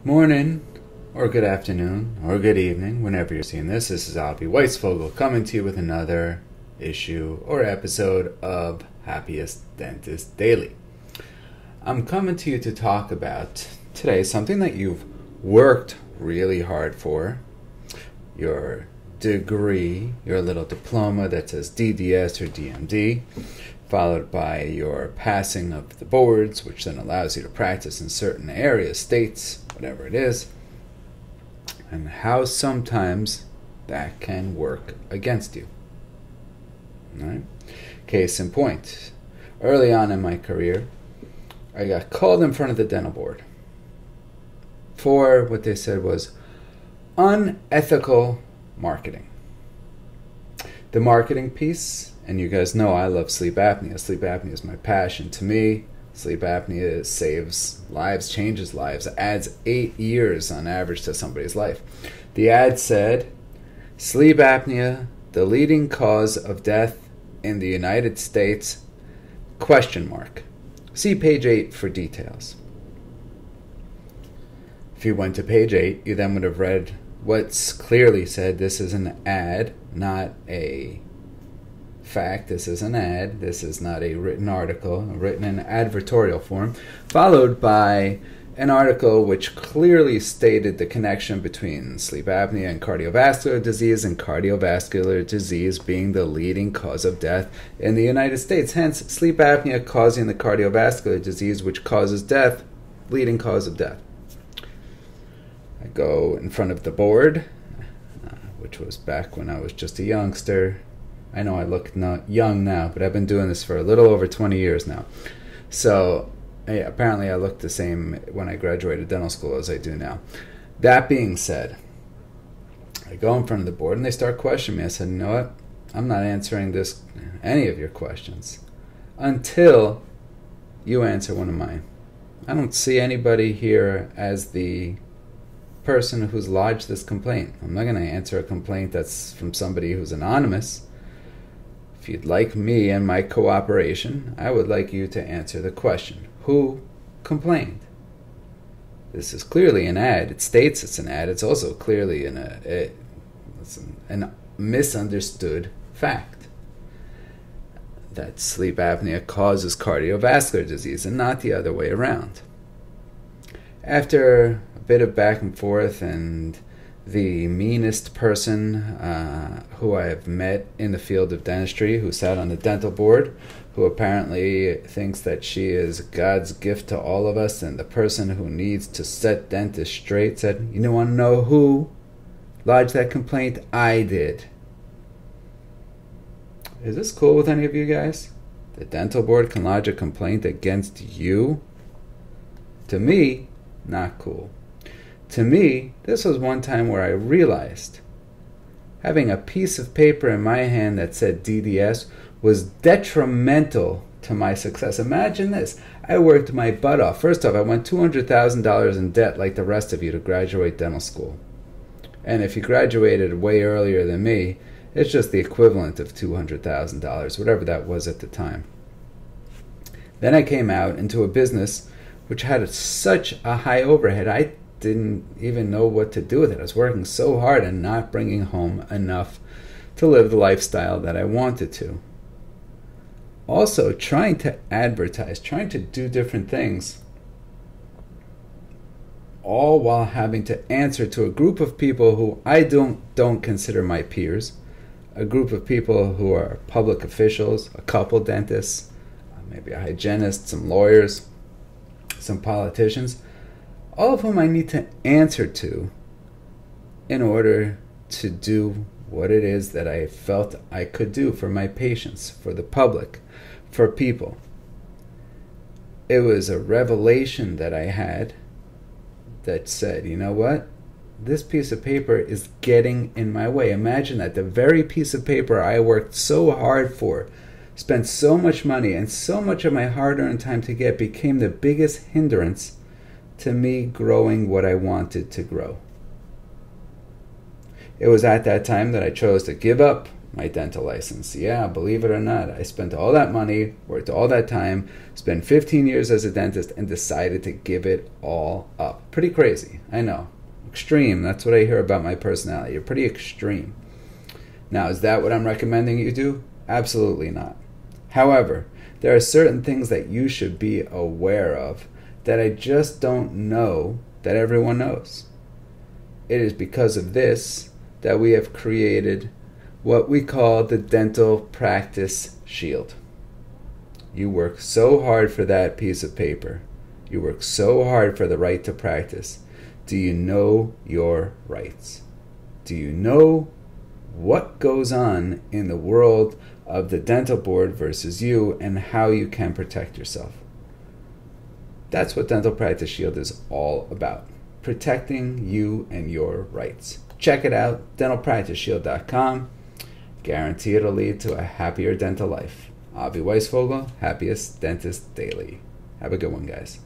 Morning, or good afternoon, or good evening, whenever you're seeing this. This is Avi Weisfogel coming to you with another issue or episode of Happiest Dentist Daily. I'm coming to you to talk about today something that you've worked really hard for, your degree, your little diploma that says DDS or DMD, followed by your passing of the boards, which then allows you to practice in certain areas, states, whatever it is, and how sometimes that can work against you. All right? Case in point, early on in my career, I got called in front of the dental board for what they said was unethical marketing. The marketing piece, and you guys know I love sleep apnea. Sleep apnea is my passion. To me, sleep apnea saves lives, changes lives, adds 8 years on average to somebody's life. The ad said, sleep apnea, the leading cause of death in the United States, ? See page 8 for details. If you went to page 8, you then would have read what's clearly said. This is an ad, not a fact. This is an ad. This is not a written article, written in advertorial form, followed by an article which clearly stated the connection between sleep apnea and cardiovascular disease being the leading cause of death in the United States. Hence, sleep apnea causing the cardiovascular disease which causes death, leading cause of death. I go in front of the board, which was back when I was just a youngster. I know I look not young now, but I've been doing this for a little over 20 years now. So apparently I look the same when I graduated dental school as I do now. That being said, I go in front of the board and they start questioning me. I said, you know what? I'm not answering any of your questions until you answer one of mine. I don't see anybody here as the person who's lodged this complaint. I'm not going to answer a complaint that's from somebody who's anonymous. If you'd like me and my cooperation, I would like you to answer the question. Who complained? This is clearly an ad. It states it's an ad. It's also clearly a misunderstood fact that sleep apnea causes cardiovascular disease and not the other way around. After a bit of back and forth, and the meanest person who I have met in the field of dentistry, who sat on the dental board, who apparently thinks that she is God's gift to all of us and the person who needs to set dentists straight, said, you don't want to know who lodged that complaint? I did. Is this cool with any of you guys? The dental board can lodge a complaint against you? To me, not cool. To me, this was one time where I realized having a piece of paper in my hand that said DDS was detrimental to my success. Imagine this. I worked my butt off. First off, I went $200,000 in debt like the rest of you to graduate dental school. And if you graduated way earlier than me, it's just the equivalent of $200,000, whatever that was at the time. Then I came out into a business which had such a high overhead, I didn't even know what to do with it. I was working so hard and not bringing home enough to live the lifestyle that I wanted to. Also, trying to advertise, trying to do different things, all while having to answer to a group of people who I don't consider my peers, a group of people who are public officials, a couple dentists, maybe a hygienist, some lawyers, some politicians, all of whom I need to answer to in order to do what it is that I felt I could do for my patients, for the public, for people. It was a revelation that I had that said, you know what? This piece of paper is getting in my way. Imagine that the very piece of paper I worked so hard for, spent so much money and so much of my hard-earned time to get, became the biggest hindrance to me growing what I wanted to grow. It was at that time that I chose to give up my dental license. Yeah, believe it or not, I spent all that money, worked all that time, spent 15 years as a dentist, and decided to give it all up. Pretty crazy, I know. Extreme, that's what I hear about my personality. You're pretty extreme. Now, is that what I'm recommending you do? Absolutely not. However, there are certain things that you should be aware of that I just don't know that everyone knows. It is because of this that we have created what we call the Dental Practice Shield. You work so hard for that piece of paper. You work so hard for the right to practice. Do you know your rights? Do you know what goes on in the world of the dental board versus you and how you can protect yourself? That's what Dental Practice Shield is all about. Protecting you and your rights. Check it out, dentalpracticeshield.com. Guarantee it'll lead to a happier dental life. Avi Weisfogel, Happiest Dentist Daily. Have a good one, guys.